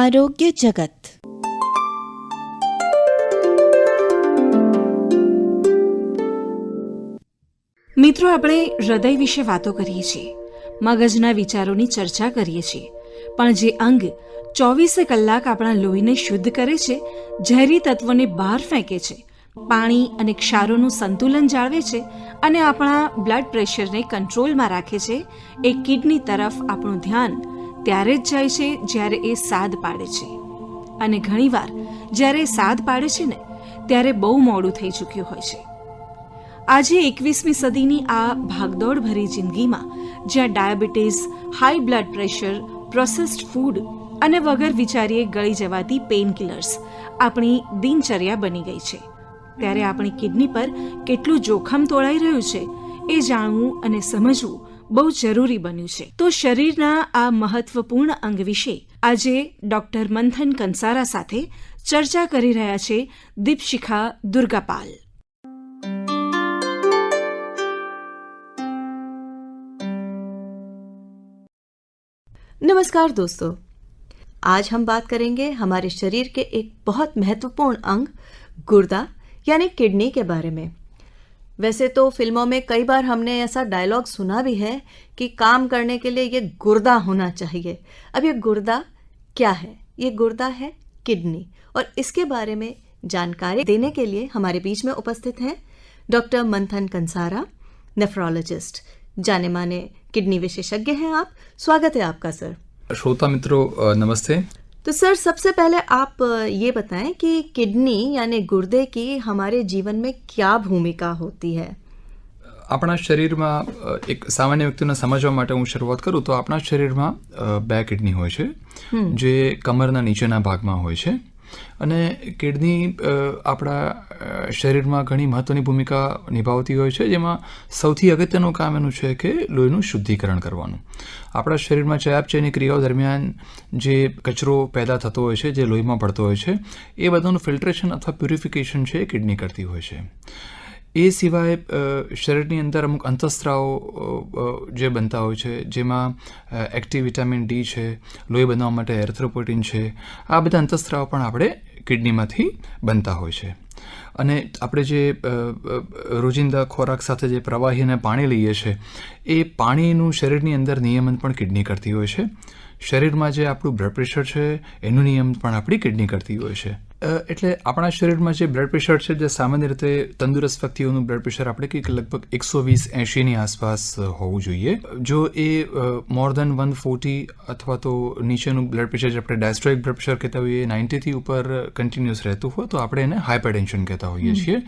આરોગ્ય જગત. મિત્રો, આપણે હૃદય વિશે વાતો કરીએ છીએ, મગજના વિચારોની ચર્ચા કરીએ છીએ, પણ જે અંગ 24 કલાક આપણા લોહીને શુદ્ધ કરે છે, ઝેરી તત્વોને બહાર ફેંકે છે, પાણી અને ક્ષારોનું સંતુલન જાળવે છે અને આપણા બ્લડ પ્રેશરને કંટ્રોલમાં રાખે છે, એ કિડની તરફ આપણું ધ્યાન ત્યારે જ જાય છે જ્યારે એ સાદ પાડે છે. અને ઘણીવાર જ્યારે એ સાદ પાડે છે ને, ત્યારે બહુ મોડું થઈ ચૂક્યું હોય છે. આજે 21મી સદીની આ ભાગદોડ ભરી જિંદગીમાં, જ્યાં diabetes, high blood pressure, processed food અને વગર વિચારીએ ગળી જવાતી પેઇન કિલર્સ આપણી દિનચર્યા બની ગઈ છે, ત્યારે આપણી કિડની પર કેટલું જોખમ તોળાઈ રહ્યું છે એ જાણવું અને સમજવું બહુ જરૂરી બન્યું છે. તો શરીરના આ મહત્વપૂર્ણ અંગ વિશે આજે ડોક્ટર મંથન કંસારા સાથે ચર્ચા કરી રહ્યા છે દીપશિખા दुर्गापाल. नमस्कार दोस्तों, आज हम बात करेंगे हमारे शरीर के एक बहुत महत्वपूर्ण अंग गुर्दा यानी किडनी के बारे में. वैसे तो फिल्मों में कई बार हमने ऐसा डायलॉग सुना भी है कि काम करने के लिए ये गुर्दा होना चाहिए. अब ये गुर्दा क्या है? ये गुर्दा है किडनी, और इसके बारे में जानकारी देने के लिए हमारे बीच में उपस्थित हैं डॉक्टर मंथन कंसारा, नेफ्रोलॉजिस्ट. जाने माने किडनी विशेषज्ञ हैं आप. स्वागत है आपका सर. श्रोता मित्रों नमस्ते. तो सर, सबसे पहले आप ये बताएं कि किडनी यानी गुर्दे की हमारे जीवन में क्या भूमिका होती है? આપણા શરીરમાં એક સામાન્ય વ્યક્તિને સમજવા માટે હું શરૂઆત કરું તો આપણા શરીરમાં 2 કિડની હોય છે, જે કમરના નીચેના ભાગમાં હોય છે. અને કિડની આપણા શરીરમાં ઘણી મહત્ત્વની ભૂમિકા નિભાવતી હોય છે, જેમાં સૌથી અગત્યનું કામ એનું છે કે લોહીનું શુદ્ધિકરણ કરવાનું. આપણા શરીરમાં ચયાપચયની ક્રિયાઓ દરમિયાન જે કચરો પેદા થતો હોય છે, જે લોહીમાં ભળતો હોય છે, એ બધાનું ફિલ્ટ્રેશન અથવા પ્યુરિફિકેશન છે એ કિડની કરતી હોય છે. એ સિવાય શરીરની અંદર અમુક અંતઃસ્ત્રાવો જે બનતા હોય છે, જેમાં એક્ટિવ વિટામિન ડી છે, લોહી બનાવવા માટે એરિથ્રોપોઇટિન છે, આ બધા અંતઃસ્ત્રાવો પણ આપણે કિડનીમાંથી બનતા હોય છે. અને આપણે જે રોજિંદા ખોરાક સાથે જે પ્રવાહી અને પાણી લઈએ છીએ, એ પાણીનું શરીરની અંદર નિયમન પણ કિડની કરતી હોય છે. શરીરમાં જે આપણું બ્લડ પ્રેશર છે એનું નિયમન પણ આપણી કિડની કરતી હોય છે. એટલે આપણા શરીરમાં જે બ્લડ પ્રેશર છે, જે સામાન્ય રીતે તંદુરસ્ત વ્યક્તિઓનું બ્લડ પ્રેશર આપણે કંઈક લગભગ 120-80ની આસપાસ હોવું જોઈએ. જો એ મોર દેન 140 અથવા તો નીચેનું બ્લડ પ્રેશર, જે આપણે ડાયસ્ટોલિક બ્લડ પ્રેશર કહેતા હોઈએ, 90થી ઉપર કન્ટિન્યુઅસ રહેતું હોય તો આપણે એને હાઇપરટેન્શન કહેતા હોઈએ છીએ.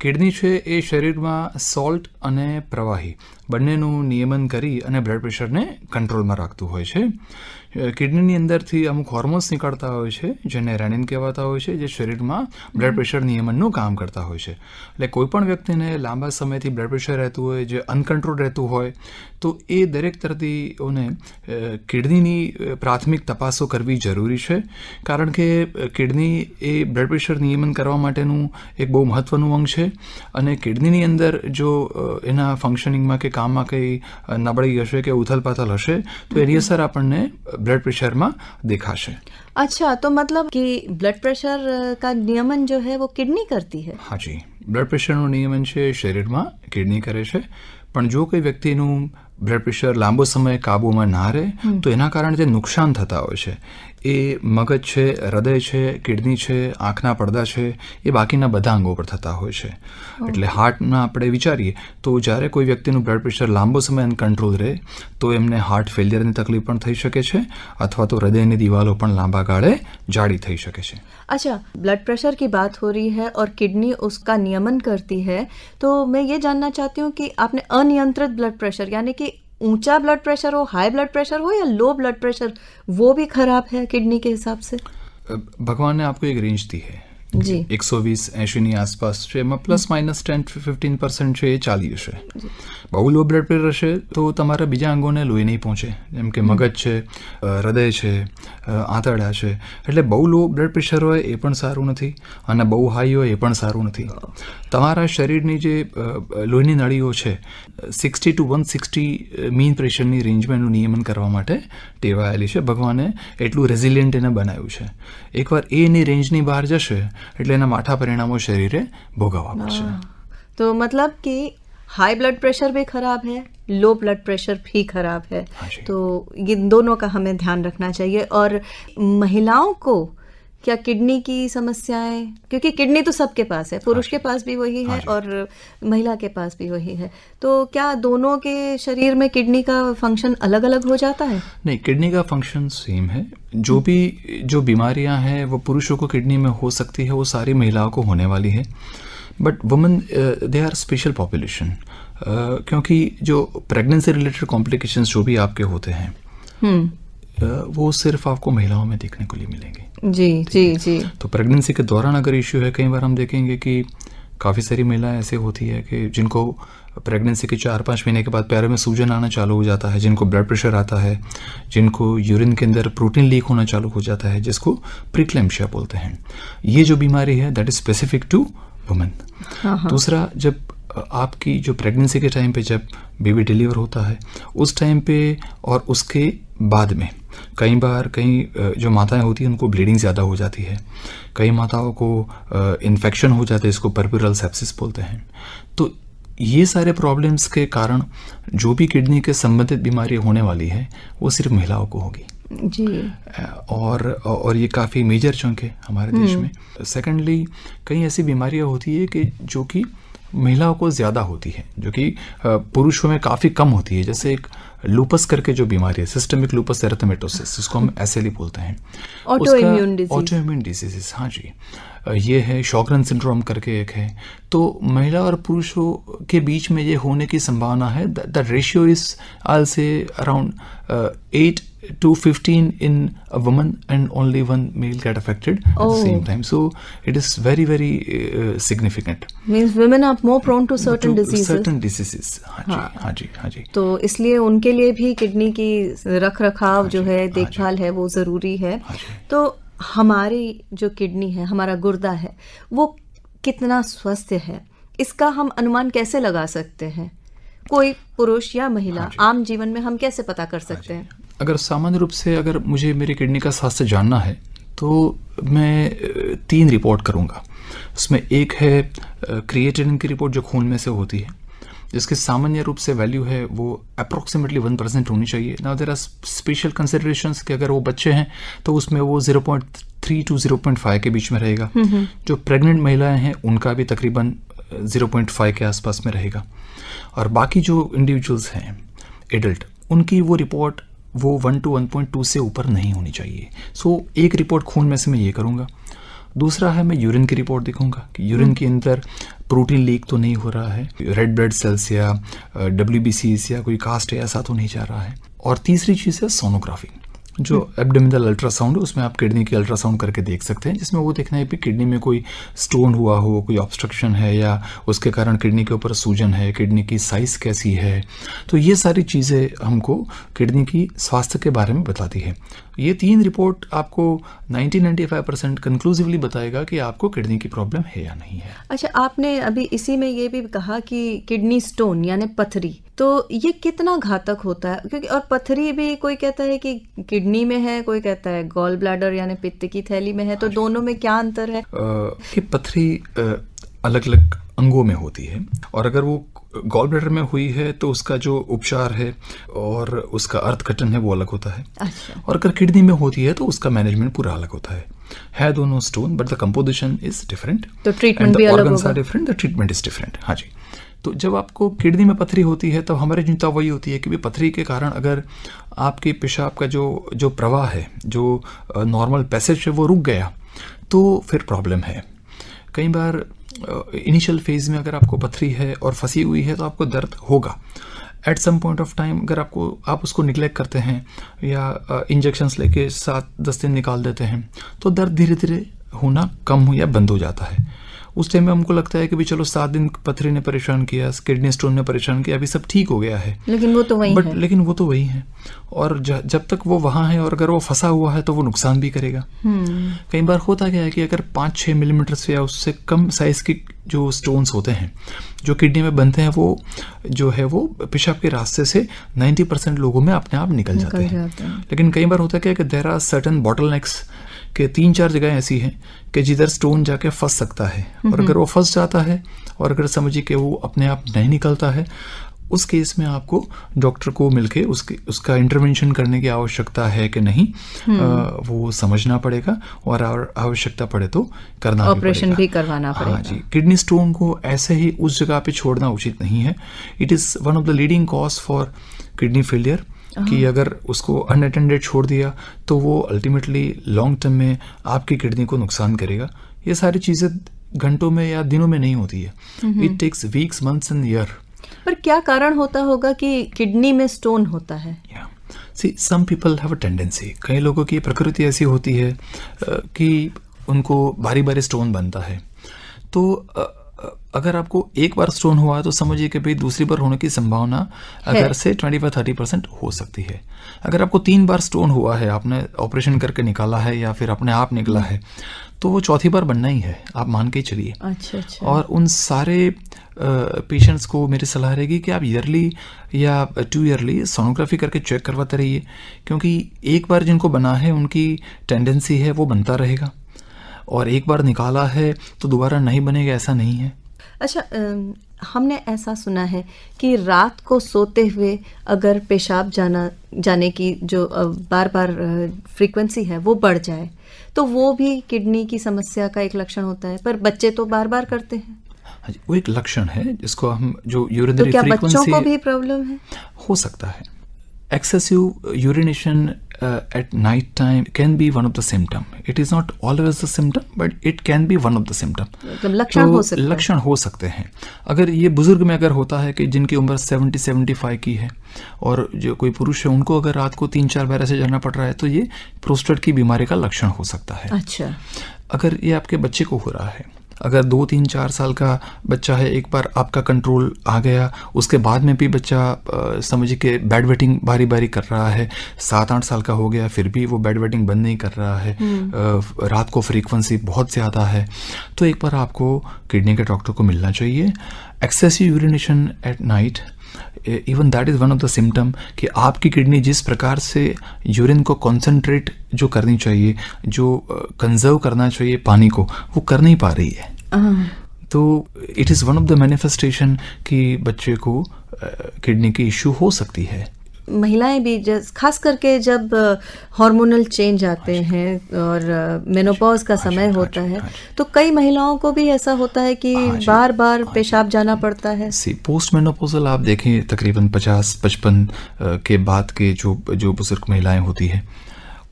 કિડની છે એ શરીરમાં સોલ્ટ અને પ્રવાહી બંનેનું નિયમન કરી અને બ્લડ પ્રેશરને કંટ્રોલમાં રાખતું હોય છે. કિડનીની અંદરથી અમુક હોર્મોન્સ નીકળતા હોય છે, જેને રેનિન કહેવાતા હોય છે, જે શરીરમાં બ્લડ પ્રેશર નિયમનનું કામ કરતા હોય છે. એટલે કોઈ પણ વ્યક્તિને લાંબા સમયથી બ્લડ પ્રેશર રહેતું હોય, જે અનકન્ટ્રોલ રહેતું હોય, તો એ દરેક દર્દીઓને કિડનીની પ્રાથમિક તપાસો કરવી જરૂરી છે. કારણ કે કિડની એ બ્લડ પ્રેશર નિયમન કરવા માટેનું એક બહુ મહત્ત્વનું અંગ છે. અને કિડનીની અંદર જો એના ફંક્શનિંગમાં કે કામમાં કંઈ નબળાઈ હશે કે ઉથલપાથલ હશે, તો એની અસર આપણને ब्लड प्रेशर में दिखाशे. अच्छा, तो मतलब कि ब्लड प्रेशर का नियमन जो है वो किडनी करती है? हाँ जी, ब्लड प्रेशर નું નિયમન છે શરીરમાં કિડની કરે છે. પણ જો કોઈ વ્યક્તિનું બ્લડ પ્રેશર લાંબો સમય કાબૂમાં ના રહે, તો એના કારણે જે નુકસાન થતા હોય છે, એ મગજ છે, હૃદય છે, કિડની છે, આંખના પડદા છે, એ બાકીના બધા અંગો પર થતા હોય છે. એટલે હાર્ટના આપણે વિચારીએ તો જ્યારે કોઈ વ્યક્તિનું બ્લડ પ્રેશર લાંબો સમય અનકન્ટ્રોલ રહે, તો એમને હાર્ટ ફેલિયરની તકલીફ પણ થઈ શકે છે, અથવા તો હૃદયની દિવાલો પણ લાંબા ગાળે જાડી થઈ શકે છે. अच्छा, ब्लड प्रेशर की बात हो रही है और किडनी उसका नियमन करती है, तो मैं ये जानना चाहती हूँ कि आपने अनियंत्रित ब्लड प्रेशर यानी कि ऊंचा ब्लड प्रेशर हो, हाई ब्लड प्रेशर हो या लो ब्लड प्रेशर, वो भी खराब है किडनी के हिसाब से? भगवान ने आपको एक रेंज दी है જી 120-80ની આસપાસ છે, એમાં પ્લસ માઇનસ 10-15% છે એ ચાલ્યું છે. બહુ લો બ્લડ પ્રેશર હશે તો તમારા બીજા અંગોને લોહી નહીં પહોંચે, જેમ કે મગજ છે, હૃદય છે, આંતરડા છે. એટલે બહુ લો બ્લડ પ્રેશર હોય એ પણ સારું નથી, અને બહુ હાઈ હોય એ પણ સારું નથી. તમારા શરીરની જે લોહીની નળીઓ છે 60 to 160 મીન પ્રેશરની રેન્જમાં એનું નિયમન કરવા માટે ટેવાયેલી છે. ભગવાને એટલું રેઝિલિયન્ટ એને બનાવ્યું છે. એકવાર એની રેન્જની બહાર જશે એટલે એના માઠા પરિણામો શરીરે ભોગવવા પડશે. तो मतलब कि हाई ब्लड प्रेशर भी खराब है, लो ब्लड प्रेशर भी खराब है. हाँ जी. तो ये दोनों का हमें ध्यान रखना चाहिए. और महिलाओं को क्या किडनी की समस्याएं, क्योंकि किडनी तो सबके पास है, पुरुष के पास भी वही है और महिला के पास भी वही है, तो क्या दोनों के शरीर में किडनी का फंक्शन अलग अलग हो जाता है? नहीं, किडनी का फंक्शन सेम है. जो बीमारियां हैं वो पुरुषों को किडनी में हो सकती है, वो सारी महिलाओं को होने वाली है. But women they are special population, क्योंकि जो प्रेगनेंसी रिलेटेड कॉम्प्लिकेशंस जो भी आपके होते हैं वो सिर्फ आपको महिलाओं में देखने को लिए मिलेंगे. जी जी जी. तो प्रेगनेंसी के दौरान अगर इश्यू है, कई बार हम देखेंगे कि काफ़ी सारी महिलाएं ऐसे होती है कि जिनको प्रेगनेंसी के 4-5 महीने के बाद पैरों में सूजन आना चालू हो जाता है, जिनको ब्लड प्रेशर आता है, जिनको यूरिन के अंदर प्रोटीन लीक होना चालू हो जाता है, जिसको प्रीक्लेम्शिया बोलते हैं. ये जो बीमारी है that is specific to women. दूसरा, जब आपकी जो प्रेगनेंसी के टाइम पे जब बेबी डिलीवर होता है उस टाइम पे और उसके बाद में कई बार जो माताएं होती हैं उनको ब्लीडिंग ज़्यादा हो जाती है. कई माताओं को इन्फेक्शन हो जाते हैं, इसको पर्पुरल सेप्सिस बोलते हैं. तो ये सारे प्रॉब्लम्स के कारण जो भी किडनी के संबंधित बीमारी होने वाली है वो सिर्फ महिलाओं को होगी जी. और ये काफ़ी मेजर चंक है हमारे देश में. सेकेंडली, कई ऐसी बीमारियां होती है कि जो कि महिलाओं को ज़्यादा होती है, जो कि पुरुषों में काफ़ी कम होती है. जैसे एक लूपस करके जो बीमारी है, सिस्टमिक लूपस एरिथेमेटोसिस, जिसको हम एसएलई बोलते हैं, ऑटोइम्यून डिजीज. हाँ जी, ये है. शॉगरेन सिंड्रोम करके एक है. तो महिला और पुरुषों के बीच में ये होने की संभावना है. द रेशियो इज आई से around 8 to 15 in a woman, and only one male get affected at the same time. So it is very very significant. Means women are more prone to certain diseases. हाँ जी. तो इसलिए उनके लिए भी kidney की रख रखाव जो है, देखभाल है, वो ज़रूरी है. तो हमारी जो किडनी है, हमारा गुर्दा है, वो कितना स्वस्थ है, इसका हम अनुमान कैसे लगा सकते हैं? कोई पुरुष या महिला आम जीवन में हम कैसे पता कर सकते हैं? अगर सामान्य रूप से अगर मुझे मेरी किडनी का स्वास्थ्य जानना है तो मैं 3 रिपोर्ट करूँगा. उसमें एक है क्रिएटिनिन की रिपोर्ट जो खून में से होती है, जिसके सामान्य रूप से वैल्यू है वो अप्रोक्सीमेटली 1% होनी चाहिए. Now there are special considerations कि अगर वो बच्चे हैं तो उसमें वो 0.3 to 0.5 के बीच में रहेगा. जो प्रेग्नेंट महिलाएं हैं उनका भी तकरीबन 0.5 के आसपास में रहेगा. और बाकी जो इंडिविजुअल्स हैं एडल्ट, उनकी वो रिपोर्ट वो 1 to 1.2 से ऊपर नहीं होनी चाहिए. सो एक रिपोर्ट खून में से मैं ये करूँगा. दूसरा है मैं यूरिन की रिपोर्ट देखूंगा कि यूरिन के अंदर प्रोटीन लीक तो नहीं हो रहा है, रेड ब्लड सेल्स या WBCs या कोई कास्ट ऐसा तो नहीं जा रहा है. और तीसरी चीज़ है सोनोग्राफी, जो एब्डोमिनल अल्ट्रासाउंड है. उसमें आप किडनी की अल्ट्रासाउंड करके देख सकते हैं, जिसमें वो देखना है कि किडनी में कोई स्टोन हुआ हो, कोई ऑब्स्ट्रक्शन है, या उसके कारण किडनी के ऊपर सूजन है, किडनी की साइज़ कैसी है. तो ये सारी चीज़ें हमको किडनी की स्वास्थ्य के बारे में बताती है. ये 3 रिपोर्ट आपको 90-95% कंक्लूसिवली बताएगा कि आपको किडनी की प्रॉब्लम है या नहीं है. अच्छा, आपने अभी इसी में ये भी कहा कि किडनी स्टोन यानी पथरी, तो ये कितना घातक होता है? क्योंकि और पथरी भी कोई कहता है कि किडनी में है, कोई कहता है गॉल ब्लैडर यानी पित्त की थैली में है. तो दोनों में क्या अंतर है? कि पथरी अलग अलग अंगों में होती है, और अगर वो गॉल ब्लैडर में हुई है तो उसका जो उपचार है और उसका अर्थघटन है वो अलग होता है. अच्छा. और अगर किडनी में होती है तो उसका मैनेजमेंट पूरा अलग होता है दोनों stone, but the composition is different. तो ट्रीटमेंट भी अलग होगा. Different, the treatment is different. हाँ जी. तो जब आपको किडनी में पथरी होती है तो हमारी चिंता वही होती है कि पथरी के कारण अगर आपके पेशाब का जो प्रवाह है, जो नॉर्मल पैसेज है, वो रुक गया तो फिर प्रॉब्लम है. कई बार इनिशियल फेज में अगर आपको पथरी है और फंसी हुई है तो आपको दर्द होगा. At some point of time अगर आप उसको निग्लेक्ट करते हैं या इंजेक्शंस लेके 7-10 दिन निकाल देते हैं तो दर्द धीरे धीरे होना कम हो या बंद हो जाता है। उस टाइम में हमको लगता है कि भी चलो 7 दिन पथरी ने परेशान किया, किडनी स्टोन ने परेशान किया, अभी सब ठीक हो गया है, लेकिन वो तो वही है। लेकिन वो तो वही है, और जब तक वो वहाँ है और अगर वो फंसा हुआ है तो वो नुकसान भी करेगा। कई बार होता क्या है कि अगर 5-6 मिलीमीटर से या उससे कम साइज की जो स्टोन्स होते हैं जो किडनी में बनते हैं, वो जो है वो पेशाब के रास्ते से 90% लोगों में अपने आप निकल जाते हैं। लेकिन कई बार होता है कि देयर आर सर्टेन बॉटलनेक्स के 3-4 जगह ऐसी हैं कि जिधर स्टोन जाके फंस सकता है, और अगर वो फंस जाता है और अगर समझिए कि वो अपने आप नहीं निकलता है, उस केस में आपको डॉक्टर को मिलके उसका इंटरवेंशन करने की आवश्यकता है कि नहीं, वो समझना पड़ेगा, और आवश्यकता पड़े तो करना ऑपरेशन भी करवाना पड़ेगा। हाँ जी, किडनी स्टोन को ऐसे ही उस जगह पे छोड़ना उचित नहीं है। It is one of the leading cause for kidney failure, कि अगर उसको अनअटेंडेड छोड़ दिया तो वो अल्टीमेटली लॉन्ग टर्म में आपकी किडनी को नुकसान करेगा। ये सारी चीज़ें घंटों में या दिनों में नहीं होती है, it takes weeks, months and year. पर क्या कारण होता होगा कि किडनी में स्टोन होता है? See some people have a tendency, कई लोगों की प्रकृति ऐसी होती है कि उनको बारी बारी स्टोन बनता है। तो अगर आपको एक बार स्टोन हुआ तो समझिए कि भाई दूसरी बार होने की संभावना अगर से 25-30% हो सकती है। अगर आपको 3 बार स्टोन हुआ है, आपने ऑपरेशन करके निकाला है या फिर अपने आप निकला है, तो वो चौथी बार बनना ही है, आप मान के चलिए। अच्छा। और उन सारे पेशेंट्स को मेरी सलाह रहेगी कि आप ईयरली या 2 ईयरली सोनोग्राफी करके चेक करवाते रहिए, क्योंकि एक बार जिनको बना है उनकी टेंडेंसी है वो बनता रहेगा, और एक बार निकाला है तो दोबारा नहीं बनेगा, ऐसा नहीं है। अच्छा, हमने ऐसा सुना है कि रात को सोते हुए अगर पेशाब जाने की जो बार बार फ्रीक्वेंसी है वो बढ़ जाए तो वो भी किडनी की समस्या का एक लक्षण होता है, पर बच्चे तो बार बार करते हैं। वो एक लक्षण है जिसको हम जो यूरिनरी तो क्या फ्रीक्वेंसी, बच्चों को भी प्रॉब्लम है? हो सकता है। Excessive urination at night time can be one of the symptom. It is not always the symptom, but it can be one of the symptom. मतलब लक्षण हो सकते हैं। अगर ये बुजुर्ग में अगर होता है कि जिनकी उम्र 70-75 की है और जो कोई पुरुष है उनको अगर रात को 3-4 बार ऐसे जाना पड़ रहा है तो ये प्रोस्टेट की बीमारी का लक्षण हो सकता है। अच्छा। अगर ये आपके बच्चे को हो रहा है, अगर 2-3-4 साल का बच्चा है, एक बार आपका कंट्रोल आ गया, उसके बाद में भी बच्चा समझिए कि बेड वेटिंग बारी बारी कर रहा है, 7-8 साल का हो गया फिर भी वो बेड वेटिंग बंद नहीं कर रहा है, रात को फ्रीक्वेंसी बहुत ज़्यादा है, तो एक बार आपको किडनी के डॉक्टर को मिलना चाहिए। Excessive urination at night, even that is one of the symptom कि आपकी किडनी जिस प्रकार से यूरिन को कॉन्सेंट्रेट जो करनी चाहिए, जो कंजर्व करना चाहिए पानी को, वो कर नहीं पा रही है। तो it is one of the manifestation कि बच्चे को किडनी की इश्यू हो सकती है। महिलाएं भी खास करके जब हार्मोनल चेंज आते हैं और मेनोपॉज का समय होता है तो कई महिलाओं को भी ऐसा होता है कि बार बार पेशाब जाना पड़ता है। पोस्ट मेनोपॉजल आप देखें तकरीबन 50-55 के बाद के जो बुजुर्ग महिलाएं होती हैं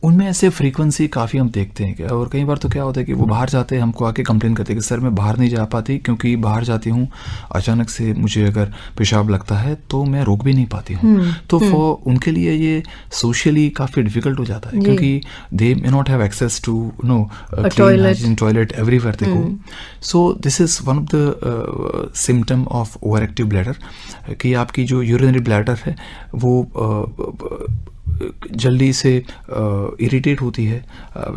उनमें ऐसे फ्रीक्वेंसी काफ़ी हम देखते हैं। और कई बार तो क्या होता है कि वो बाहर जाते हैं, हमको आके कंप्लेन करते हैं कि सर मैं बाहर नहीं जा पाती क्योंकि बाहर जाती हूँ अचानक से मुझे अगर पेशाब लगता है तो मैं रोक भी नहीं पाती हूँ। तो उनके लिए ये सोशली काफ़ी डिफिकल्ट हो जाता है क्योंकि they may not have access to clean toilet everywhere they go. So this is one of the symptom of over active bladder कि आपकी जो यूरिनरी ब्लैडर है वो जल्दी से इरिटेट होती है।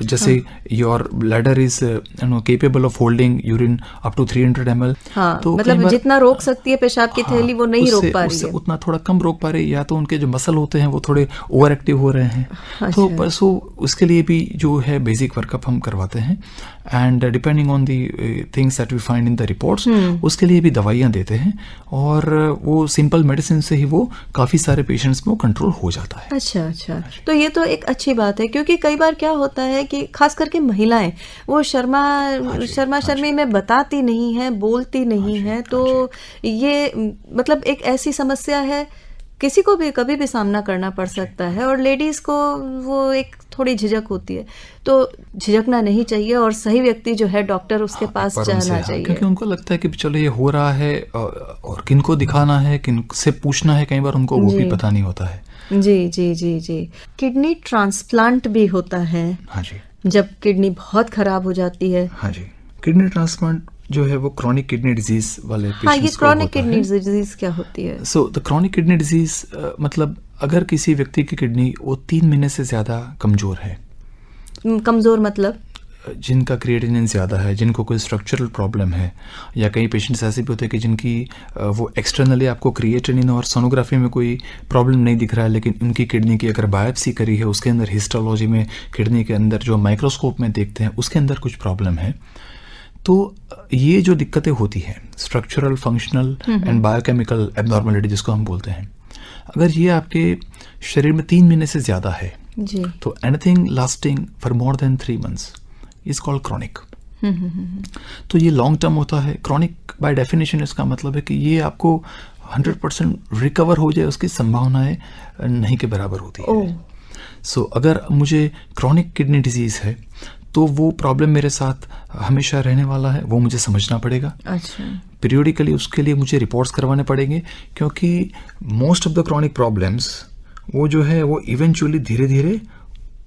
जैसे your bladder is capable of holding urine up to 300 ml। तो मतलब जितना रोक सकती है पेशाब की थैली वो नहीं रोक पा रही है, उतना थोड़ा कम रोक पा रही है, या तो उनके जो मसल होते हैं वो थोड़े ओवर एक्टिव हो रहे हैं। तो बस उसके लिए भी जो है बेसिक वर्कअप हम करवाते हैं and depending on the things that we find in the reports उसके लिए भी दवाइयाँ देते हैं और वो सिंपल मेडिसिन से ही वो काफ़ी सारे पेशेंट्स में कंट्रोल हो जाता है। अच्छा, तो ये तो एक अच्छी बात है क्योंकि कई बार क्या होता है कि खास करके महिलाएं वो शर्मा में बताती नहीं है, बोलती नहीं है, तो ये मतलब एक ऐसी समस्या है किसी को भी कभी भी सामना करना पड़ सकता है और लेडीज को वो एक थोड़ी झिझक होती है, तो झिझकना नहीं चाहिए और सही व्यक्ति जो है डॉक्टर उसके पास जाना चाहिए क्योंकि उनको लगता है कि चलो ये हो रहा है और किनको दिखाना है, किनसे पूछना है, कई बार उनको वो भी पता नहीं होता है। जी। किडनी ट्रांसप्लांट भी होता है। हाँ जी। जब किडनी बहुत खराब हो जाती है। हाँ जी, किडनी ट्रांसप्लांट जो है वो क्रॉनिक किडनी डिजीज वाले हाँ, ये पेशेंट्स को क्रॉनिक होता किडनी है। डिजीज क्या होती है? So the chronic kidney disease मतलब अगर किसी व्यक्ति की किडनी वो 3 महीने से ज़्यादा कमज़ोर है, कमजोर मतलब? जिनका क्रिएटिनिन ज़्यादा है, जिनको कोई स्ट्रक्चरल प्रॉब्लम है, या कई पेशेंट्स ऐसे भी होते हैं कि जिनकी वो एक्सटर्नली आपको क्रिएटिनिन और सोनोग्राफी में कोई प्रॉब्लम नहीं दिख रहा है, लेकिन उनकी किडनी की अगर बायोप्सी करी है उसके अंदर हिस्टोलॉजी में किडनी के अंदर जो माइक्रोस्कोप में देखते हैं उसके अंदर कुछ प्रॉब्लम है। तो ये जो दिक्कतें होती हैं structural, functional and biochemical abnormality जिसको हम बोलते हैं, अगर ये आपके शरीर में 3 महीने से ज़्यादा है जी। तो anything lasting for more than 3 months is called chronic. तो ये लॉन्ग टर्म होता है। क्रॉनिक बाय डेफिनेशन इसका मतलब है कि ये आपको 100% रिकवर हो जाए उसकी संभावनाएं नहीं के बराबर होती है। सो अगर मुझे क्रॉनिक किडनी डिजीज है तो वो प्रॉब्लम मेरे साथ हमेशा रहने वाला है, वो मुझे समझना पड़ेगा। अच्छा। पीरियोडिकली उसके लिए मुझे रिपोर्ट्स करवाने पड़ेंगे, क्योंकि most of the chronic problems वो जो है वो इवेंचुअली धीरे धीरे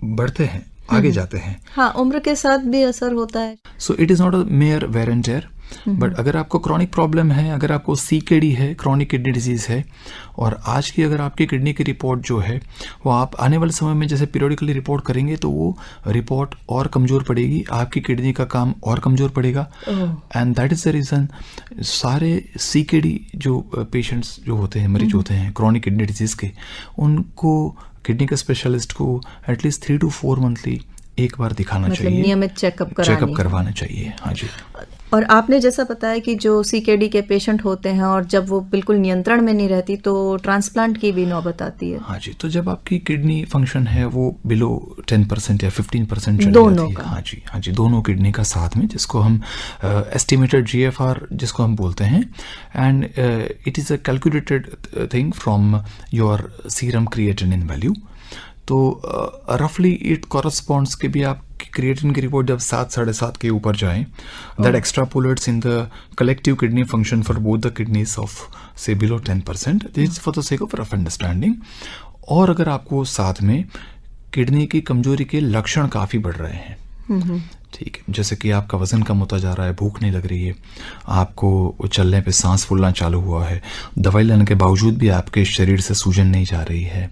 बढ़ते हैं, आगे जाते हैं। हाँ, उम्र के साथ भी असर होता है। So it is not a mere wear and tear, but अगर आपको क्रॉनिक प्रॉब्लम है, अगर आपको CKD है, क्रॉनिक किडनी डिजीज है, और आज की अगर आपकी किडनी की रिपोर्ट जो है वो आप आने वाले समय में जैसे पीरियोडिकली रिपोर्ट करेंगे तो वो रिपोर्ट और कमज़ोर पड़ेगी, आपकी किडनी का काम और कमज़ोर पड़ेगा। And that is the reason सारे CKD जो पेशेंट्स जो होते हैं, मरीज होते हैं क्रॉनिक किडनी डिजीज़ के, उनको किडनी के स्पेशलिस्ट को एटलीस्ट 3 to 4 मंथली एक बार दिखाना मतलब चाहिए, नियमित चेकअप करवाना चाहिए। हाँ जी। और आपने जैसा बताया कि जो CKD के पेशेंट होते हैं और जब वो बिल्कुल नियंत्रण में नहीं रहती तो ट्रांसप्लांट की भी नौबत आती है। हाँ जी, तो जब आपकी किडनी फंक्शन है वो बिलो 10% या 15% चली दोनों जाती है। का? हाँ जी, दोनों किडनी का साथ में, जिसको हम एस्टिमेटेड GFR जिसको हम बोलते हैं, and it is a calculated thing from your serum creatinine value. तो रफली इट कॉरस्पॉन्ड्स के भी आप क्रिएटिनिन की रिपोर्ट जब 7-7.5 के ऊपर जाएं, that extrapolates in the collective kidney function for both the kidneys of say below 10%, this for the sake of rough understanding. और अगर आपको साथ में किडनी की कमजोरी के लक्षण काफ़ी बढ़ रहे हैं, ठीक है, जैसे कि आपका वजन कम होता जा रहा है, भूख नहीं लग रही है, आपको चलने पे सांस फूलना चालू हुआ है, दवाई लेने के बावजूद भी आपके शरीर से सूजन नहीं जा रही है,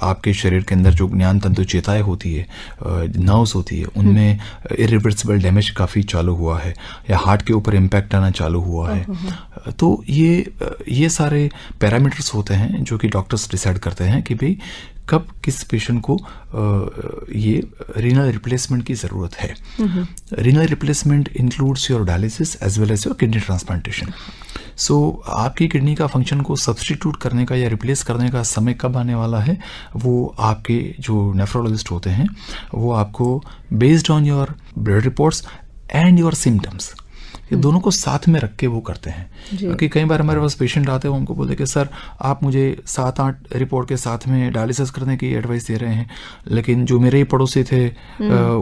आपके शरीर के अंदर जो ज्ञान तंतु चेताएं होती है, नर्व्स होती है, उनमें इरिवर्सिबल डैमेज काफ़ी चालू हुआ है, या हार्ट के ऊपर इम्पैक्ट आना चालू हुआ है। तो ये सारे पैरामीटर्स होते हैं जो कि डॉक्टर्स डिसाइड करते हैं कि भाई कब किस पेशेंट को ये रीनल रिप्लेसमेंट की ज़रूरत है। Renal replacement includes your dialysis as well as your kidney transplantation. So आपकी किडनी का फंक्शन को सब्सटीट्यूट करने का या रिप्लेस करने का समय कब आने वाला है, वो आपके जो नेफ्रोलॉजिस्ट होते हैं वो आपको based on your blood reports and your symptoms, ये दोनों को साथ में रख के वो करते हैं। क्योंकि कई बार हमारे पास पेशेंट आते हैं, वो हमको बोलते हैं कि सर आप मुझे 7-8 रिपोर्ट के साथ में डायलिसिस करने की एडवाइस दे रहे हैं, लेकिन जो मेरे ही पड़ोसी थे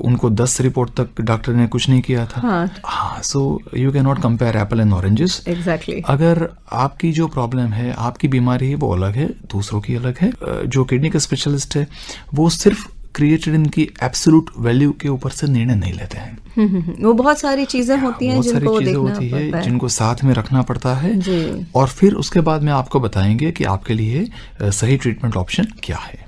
उनको 10 रिपोर्ट तक डॉक्टर ने कुछ नहीं किया था। हाँ, so you can not compare Apple and oranges. Exactly. अगर आपकी जो प्रॉब्लम है, आपकी बीमारी है, वो अलग है, दूसरों की अलग है। जो किडनी का स्पेशलिस्ट है वो सिर्फ क्रिएटिनिन की एब्सोल्यूट वैल्यू के ऊपर से निर्णय नहीं लेते हैं। वो बहुत सारी चीजें होती हैं जिनको देखना पड़ता है, जिनको साथ में रखना पड़ता है जी। और फिर उसके बाद में आपको बताएंगे कि आपके लिए सही ट्रीटमेंट ऑप्शन क्या है।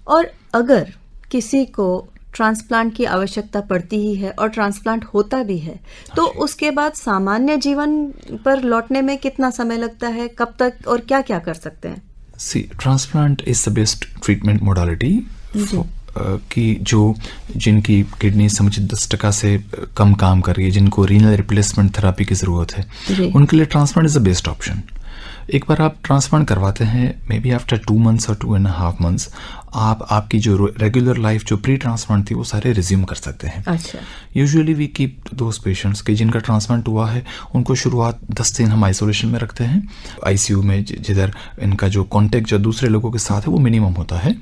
और अगर किसी को ट्रांसप्लांट की आवश्यकता पड़ती ही है और ट्रांसप्लांट होता भी है, तो उसके बाद सामान्य जीवन पर लौटने में कितना समय लगता है, कब तक और क्या क्या कर सकते हैं? See, transplant is the best treatment modality कि जिनकी किडनी समुचित 10% से कम काम कर रही है, जिनको रीनल रिप्लेसमेंट थेरापी की ज़रूरत है, उनके लिए transplant is the best option. एक बार आप ट्रांसप्लांट करवाते हैं, मे बी आफ्टर 2 months और 2.5 months आपकी जो रेगुलर लाइफ जो प्री ट्रांसप्लांट थी वो सारे रिज्यूम कर सकते हैं। अच्छा। Usually we keep those patients के जिनका ट्रांसप्लांट हुआ है, उनको शुरुआत 10 दिन हम आइसोलेशन में रखते हैं, ICU में, जिधर इनका जो कांटेक्ट जो दूसरे लोगों के साथ है वो मिनिमम होता है।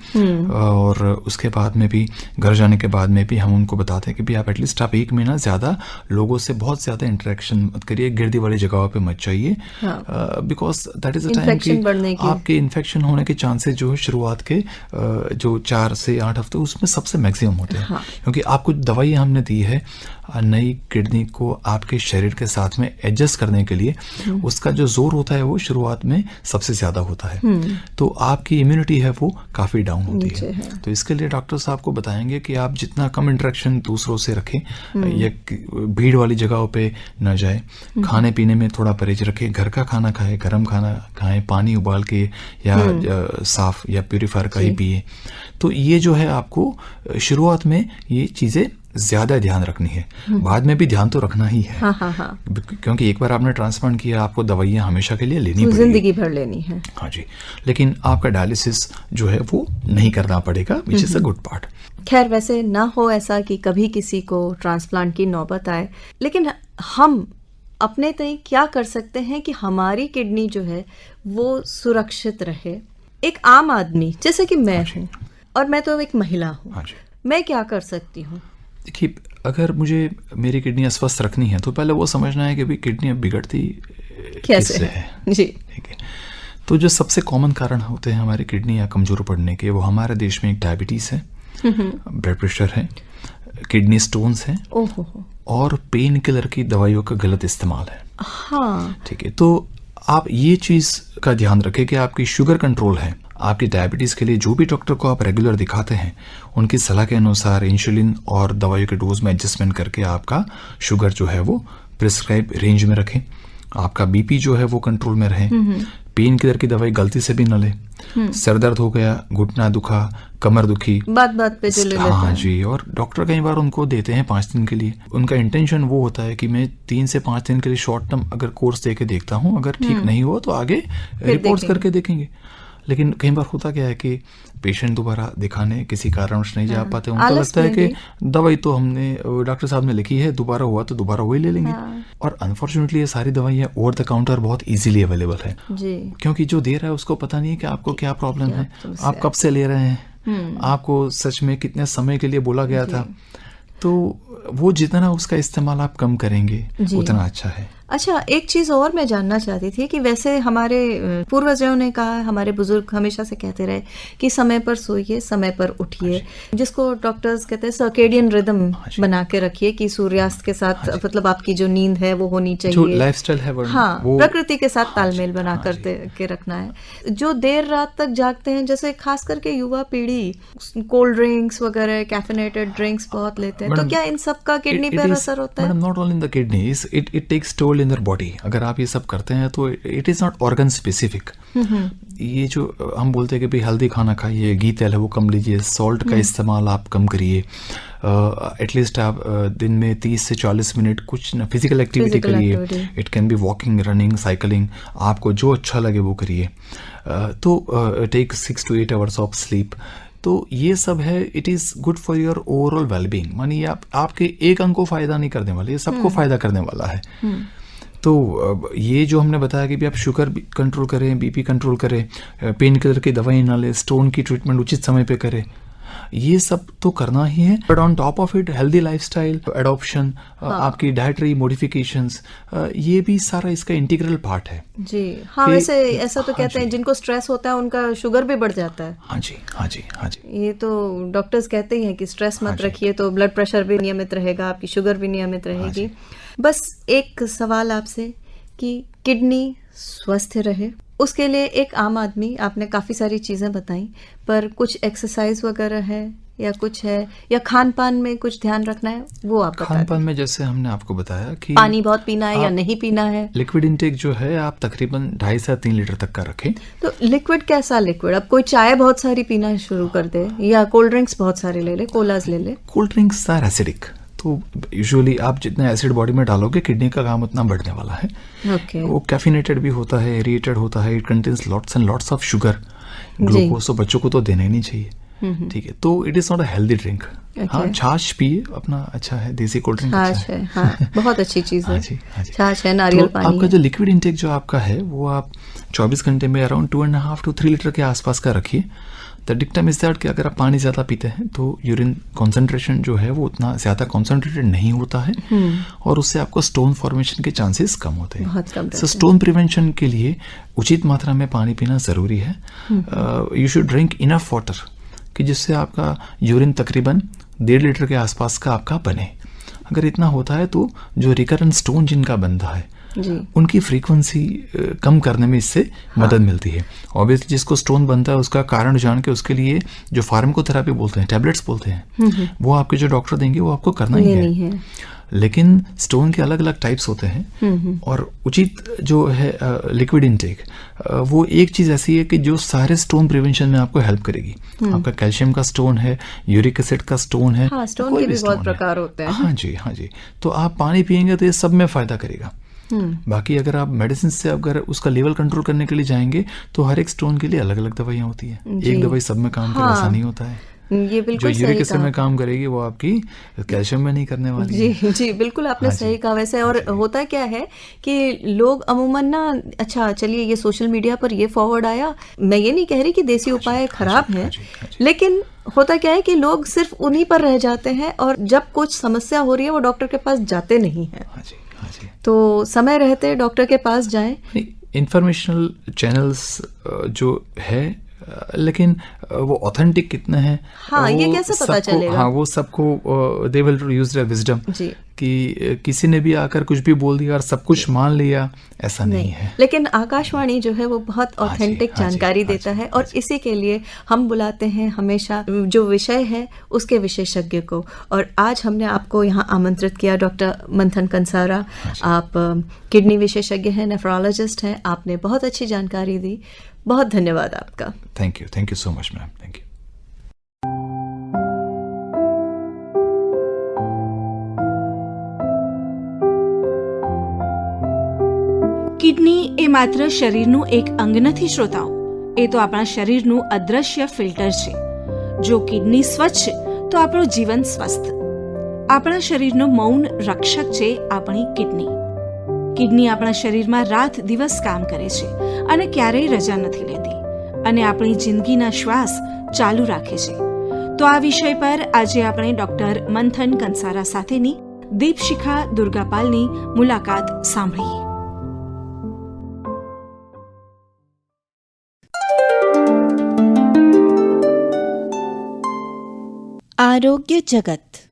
और उसके बाद में भी घर जाने के बाद में भी हम उनको बताते हैं कि भी आप एटलीस्ट आप 1 महीना ज़्यादा लोगों से बहुत ज़्यादा इंटरेक्शन मत करिए, गिरदी वाली जगहों पर मत जाइए, because that is a time Infection बढ़ने कि की। आपके इन्फेक्शन होने के चांसेस जो है शुरुआत के जो 4 से 8 हफ्ते उसमें सबसे मैक्सिमम होते हैं। हाँ। क्योंकि आपको दवाइयाँ हमने दी है नई किडनी को आपके शरीर के साथ में एडजस्ट करने के लिए, उसका जो जोर होता है वो शुरुआत में सबसे ज्यादा होता है, तो आपकी इम्यूनिटी है वो काफी डाउन होती नीचे है। है। तो इसके लिए डॉक्टर्स आपको बताएंगे कि आप जितना कम इंटरेक्शन दूसरों से रखें, या भीड़ वाली जगहों पे न जाए, खाने पीने में थोड़ा परहेज रखें, घर का खाना खाएं, गर्म खाना खाएं, पानी उबाल के या साफ या प्यूरिफायर का ही पिए। तो ये जो है आपको शुरुआत में ये चीजें ज्यादा ध्यान रखनी है, बाद में भी ध्यान तो रखना ही है। हाँ। क्योंकि एक बार आपने ट्रांसप्लांट किया, आपको दवाइयाँ हमेशा के लिए लेनी तो पड़ेगी, जिंदगी भर लेनी है। हाँ जी। लेकिन आपका डायलिसिस जो है वो नहीं करना पड़ेगा, which is a good part. खैर, वैसे ना हो ऐसा कि कभी किसी को ट्रांसप्लांट की नौबत आए, लेकिन हम अपने तय क्या कर सकते हैं कि हमारी किडनी जो है वो सुरक्षित रहे। एक आम आदमी जैसे कि मैं हूँ, और मैं तो एक महिला हूँ, हाँ जी। मैं क्या कर सकती हूँ? देखिए, अगर मुझे मेरी किडनी स्वस्थ रखनी है तो पहले वो समझना है कि भाई किडनी अब बिगड़ती कैसे किससे है। जी। ठीक है, तो जो सबसे कॉमन कारण होते हैं हमारी किडनी या कमजोर पड़ने के, वो हमारे देश में एक डायबिटीज है, ब्लड प्रेशर है, किडनी स्टोन्स हैं, ओहो। और पेन किलर की दवाइयों का गलत इस्तेमाल है। हाँ। ठीक है, तो आप ये चीज का ध्यान रखें कि आपकी शुगर कंट्रोल है। आपकी डायबिटीज के लिए जो भी डॉक्टर को आप रेगुलर दिखाते हैं, उनकी सलाह के अनुसार इंसुलिन और दवाइयों के डोज में एडजस्टमेंट करके आपका शुगर जो है वो प्रिस्क्राइब रेंज में रखें। आपका बीपी जो है वो कंट्रोल में रहे। पेन किलर की दवाई गलती से भी न ले। सर दर्द हो गया, घुटना दुखा, कमर दुखी, बात पे जो ले लेते हाँ हैं। जी, और डॉक्टर कई बार उनको देते हैं 5 दिन के लिए। उनका इंटेंशन वो होता है कि मैं 3 से 5 दिन के लिए शॉर्ट टर्म अगर कोर्स दे के देखता हूँ, अगर ठीक नहीं हो तो आगे रिपोर्ट्स देखेंगे। करके देखेंगे। लेकिन कई बार होता क्या है कि पेशेंट दोबारा दिखाने किसी कारणवश नहीं जा पाते, उनको आलस लगता है में कि दवाई तो हमने डॉक्टर साहब ने लिखी है, दोबारा हुआ तो दोबारा वही ले लेंगे। और अनफॉर्चुनेटली ये सारी दवाइयाँ ओवर द काउंटर बहुत इजीली अवेलेबल है, जी। क्योंकि जो दे रहा है उसको पता नहीं है कि आपको क्या प्रॉब्लम है, समस्या आप कब से ले रहे हैं, आपको सच में कितने समय के लिए बोला गया था। तो वो जितना उसका इस्तेमाल आप कम करेंगे जी। उतना अच्छा है। अच्छा, एक चीज और मैं जानना चाहती थी कि वैसे हमारे पूर्वजों ने कहा, हमारे बुजुर्ग हमेशा से कहते रहे कि समय पर सोइए, समय पर उठिए, जिसको डॉक्टर्स कहते हैं सर्केडियन रिदम बना के रखिए, कि सूर्यास्त के साथ मतलब आपकी जो नींद है वो होनी जो चाहिए। लाइफस्टाइल है हाँ, वो प्रकृति के साथ तालमेल बना करते के रखना है। जो देर रात तक जागते हैं, जैसे खास करके युवा पीढ़ी, कोल्ड ड्रिंक्स वगैरह, कैफिनेटेड ड्रिंक्स बहुत लेते हैं, तो मैडम, क्या इन सब का किडनी पर असर होता है? Madam, not only in the kidneys, it takes toll in their body. अगर आप ये सब करते हैं तो it is not organ specific. ये जो हम बोलते हैं कि भाई हेल्दी खाना खाइए, घी तेल है वो कम लीजिए, सॉल्ट का इस्तेमाल आप कम करिए, एटलीस्ट आप दिन में 30 से 40 मिनट कुछ ना फिजिकल एक्टिविटी करिए। It can be walking, running, cycling, आपको जो अच्छा लगे वो करिए। तो take 6 to 8 hours of sleep. तो ये सब है, it is good for your overall wellbeing. मानिए आपके एक अंग को फायदा नहीं करने वाले, ये सबको फायदा करने वाला है। तो ये जो हमने बताया कि भी आप शुगर कंट्रोल करें, बीपी कंट्रोल करें, पेन किलर की दवाई ना लें, स्टोन की ट्रीटमेंट उचित समय पे करें, ये सब तो करना ही है। But on top of it healthy lifestyle, adoption, आपकी डाइटरी मॉडिफिकेशंस, ये भी सारा इसका इंटीग्रल पार्ट है जी। हाँ, वैसे ऐसा तो कहते हैं जिनको स्ट्रेस होता है उनका शुगर भी बढ़ जाता है। हाँ जी, हाँ जी, हाँ जी। ये तो डॉक्टर्स कहते ही हैं कि स्ट्रेस मत रखिए तो ब्लड प्रेशर भी नियमित रहेगा, आपकी शुगर भी नियमित रहेगी। बस एक सवाल आपसे कि किडनी स्वस्थ रहे उसके लिए एक आम आदमी, आपने काफ़ी सारी चीज़ें बताई, पर कुछ एक्सरसाइज वगैरह है या कुछ है, या खान पान में कुछ ध्यान रखना है, वो आप बता खान पान में जैसे हमने आपको बताया कि पानी बहुत पीना है या नहीं पीना है। लिक्विड इंटेक जो है आप तकरीबन 2.5 से 3 लीटर तक का रखें। तो लिक्विड कैसा लिक्विड? अब कोई चाय बहुत सारी पीना शुरू कर दे या कोल्ड ड्रिंक्स बहुत सारे ले ले, कोलाज ले ले। कोल्ड ड्रिंक्स आर एसिडिक, तो यूजुअली आप जितना एसिड बॉडी में डालोगे किडनी का काम उतना बढ़ने वाला है। ओके। वो कैफिनेटेड भी होता है, एरिएटेड होता है, it contains lots and lots of sugar, glucose, तो बच्चों को तो देना ही नहीं चाहिए। ठीक है, तो it is not a healthy drink. हाँ, छाछ पिए अपना, अच्छा है, देसी कोल्ड ड्रिंक छाछ है, हाँ, बहुत अच्छी चीज है। हाँ जी, हाँ जी। छाछ है, नारियल तो पानी आपका है। जो लिक्विड इंटेक जो आपका है वो आप 24 घंटे में अराउंड 2.5 to 3 लीटर के आसपास का रखिए, द डिक्टम इज दैट कि अगर आप पानी ज़्यादा पीते हैं तो यूरिन कॉन्सेंट्रेशन जो है वो उतना ज़्यादा कॉन्सेंट्रेटेड नहीं होता है और उससे आपको स्टोन फॉर्मेशन के चांसेस कम होते हैं। बहुत कम रहते सो स्टोन प्रिवेंशन के लिए उचित मात्रा में पानी पीना ज़रूरी है। You should drink enough water कि जिससे आपका यूरिन तकरीबन 1.5 लीटर के आसपास का आपका बने। अगर इतना होता है तो जो रिकरेंट स्टोन जिनका बनता है उनकी फ्रीक्वेंसी कम करने में इससे मदद मिलती है। ऑब्वियसली जिसको स्टोन बनता है उसका कारण जान के उसके लिए जो फार्माकोथेरेपी बोलते हैं, टैबलेट्स बोलते हैं, वो आपके जो डॉक्टर देंगे वो आपको करना ही है। लेकिन स्टोन के अलग अलग टाइप्स होते हैं और उचित जो है लिक्विड इनटेक वो एक चीज़ ऐसी है कि जो सारे स्टोन प्रिवेंशन में आपको हेल्प करेगी। आपका कैल्शियम का स्टोन है, यूरिक एसिड का स्टोन है, हाँ, स्टोन के भी बहुत प्रकार होते हैं। हाँ जी, हाँ जी। तो आप पानी पियेंगे तो ये सब में फ़ायदा करेगा। बाकी अगर आप मेडिसिन से अगर उसका लेवल कंट्रोल करने के लिए जाएंगे तो हर एक स्टोन के लिए अलग अलग दवाइयाँ होती हैं। एक दवाई सब में काम करे ऐसा नहीं होता है। ये बिल्कुल जो यूरिक एसिड में काम करेगी वो आपकी कैल्शियम में नहीं करने वाली जी है। जी बिल्कुल आपने सही कहा। वैसे और होता क्या है कि लोग अमूमन ना, अच्छा चलिए ये सोशल मीडिया पर ये फॉरवर्ड आया, मैं ये नहीं कह रही कि देसी उपाय खराब हैं, लेकिन होता क्या है कि लोग सिर्फ उन्हीं पर रह जाते हैं और जब कुछ समस्या हो रही है वो डॉक्टर के पास जाते नहीं हैं। तो समय रहते डॉक्टर के पास जाएं। इंफॉर्मेशनल चैनल्स जो है लेकिन वो ऑथेंटिक कितने हैं, हाँ, ये कैसे पता चलेगा? हाँ, वो सबको they will use their wisdom कि किसी ने भी आकर कुछ भी बोल दिया और सब कुछ मान लिया, ऐसा नहीं है। लेकिन आकाशवाणी जो है वो बहुत ऑथेंटिक जानकारी देता है और इसी के लिए हम बुलाते हैं हमेशा जो विषय है उसके विशेषज्ञ को। और आज हमने आपको यहाँ आमंत्रित किया, डॉक्टर मंथन कंसारा, आप किडनी विशेषज्ञ हैं, नेफ्रोलॉजिस्ट हैं, आपने बहुत अच्छी जानकारी दी। बहुत धन्यवाद आपका। Thank you so much ma'am, thank you. Kidney એ માત્ર શરીરનું એક અંગ નથી શ્રોતાઓ, એ તો આપણા શરીરનું અદ્રશ્ય ફિલ્ટર છે। જો કિડની સ્વચ્છ તો આપણું જીવન સ્વસ્થ। આપણા શરીરનો મૌન રક્ષક છે આપણી કિડની। કિડની આપણા શરીરમાં રાત દિવસ કામ કરે છે અને ક્યારેય રજા નથી લેતી અને આપણી જિંદગીના શ્વાસ ચાલુ રાખે છે। તો આ વિષય પર આજે આપણે ડોક્ટર મંથન કંસારા સાથેની દીપશિખા દુર્ગાપાલની મુલાકાત સાંભળીએ। आरोग्य जगत।